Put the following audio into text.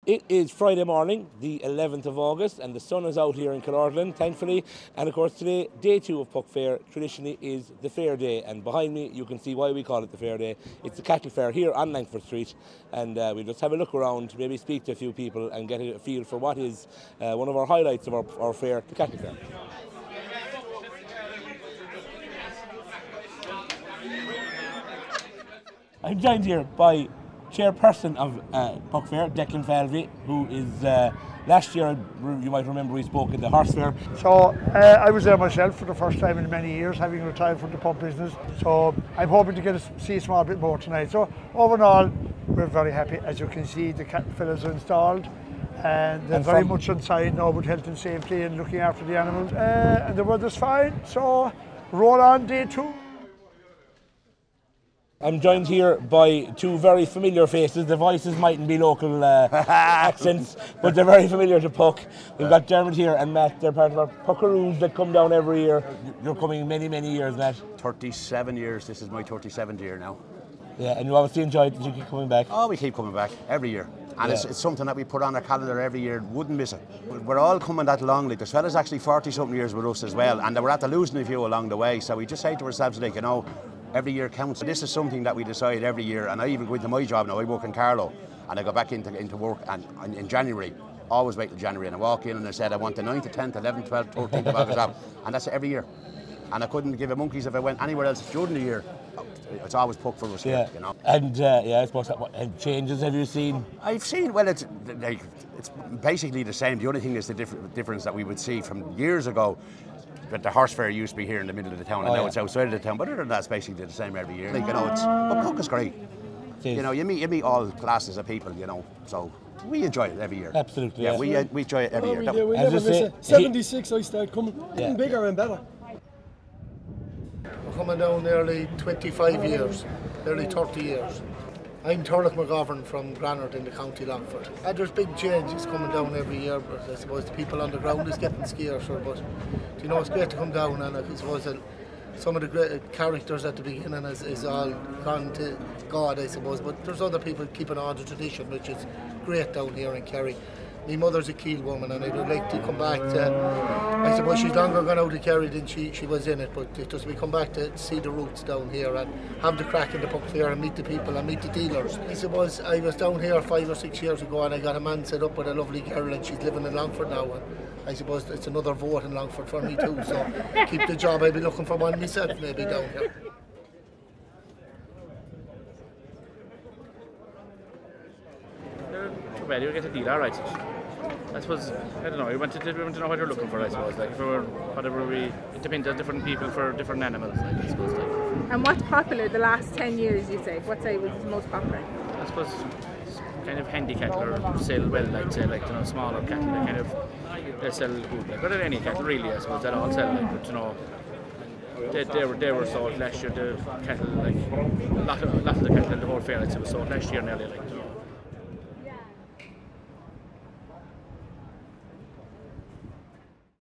It is Friday morning, the 11th of August, and the sun is out here in Killorglin, thankfully. And of course today, day 2 of Puck Fair, traditionally is the fair day. And behind me, you can see why we call it the fair day. It's the cattle fair here on Langford Street. And we'll just have a look around, maybe speak to a few people and get a feel for what is one of our highlights of our fair, the cattle fair. I'm joined here by Chairperson of Puck Fair, Declan Falvey, who is last year, you might remember, we spoke at the horse fair. So I was there myself for the first time in many years, having retired from the pub business. So I'm hoping to get to see a small bit more tonight. So overall, we're very happy. As you can see, the cattle fillers are installed, and they're very much inside now with health and safety and looking after the animals. And the weather's fine, so roll on day 2. I'm joined here by two very familiar faces. The voices mightn't be local accents, but they're very familiar to Puck. We've got Dermot here and Matt. They're part of our Puckaroos that come down every year. You're coming many, many years, Matt. 37 years. This is my 37th year now. Yeah, and you obviously enjoy it. Did you keep coming back? Oh, we keep coming back every year. And it's something that we put on our calendar every year, wouldn't miss it. We're all coming that long, like there's fellas actually 40-something years with us as well, and we're at the losing a few along the way, so we just say to ourselves, like, you know, every year counts. This is something that we decide every year, and I even go into my job now. I work in Carlow, and I go back into work and in January, always wait till January, and I walk in and I said I want the 9th, 10th, 11th, 12th, 13th of August off, and that's every year. And I couldn't give a monkeys if I went anywhere else during the year. It's always Puck for us here, you know. And yeah, I suppose and changes have you seen? I've seen, well, it's basically the same. The only thing is the difference that we would see from years ago. But the horse fair used to be here in the middle of the town, and now it's outside of the town. But other than that, it's basically the same every year. Like, you know, but Puck is great. You know, you meet all classes of people, you know. So we enjoy it every year. Absolutely. Yeah, we enjoy it every year. We never miss it. 76, I started coming, getting bigger and better. We're coming down nearly 25 years, nearly 30 years. I'm Turlough McGovern from Granard in the County Longford. There's big changes coming down every year, but I suppose the people on the ground is getting scarcer. But you know, it's great to come down, and I suppose that some of the great characters at the beginning is all gone to God, I suppose. But there's other people keeping on the tradition, which is great down here in Kerry. My mother's a Keel woman, and I'd like to come back to, I suppose she's longer gone out of Kerry than she was in it, but just we come back to see the roots down here and have the crack in the Puck Fair and meet the people and meet the dealers. I suppose I was down here 5 or 6 years ago, and I got a man set up with a lovely girl, and she's living in Longford now, and I suppose it's another vote in Longford for me too, so keep the job. I'd be looking for one myself maybe down here. Well, you get a deal, all right. I suppose, I don't know, we want to know what you're looking for, I suppose. Like, if we're, it depends on different people for different animals, like, I suppose. Like. And what's popular the last 10 years, you say? What say was most popular? I suppose kind of handy cattle or sell well, like, say, like, you know, smaller cattle, they kind of, they sell good, like, but any cattle really, I suppose, they all sell, like, but, you know, they were sold last year, the cattle, like, a lot of the cattle in the whole fair, I'd say, was sold last year nearly, like, you know.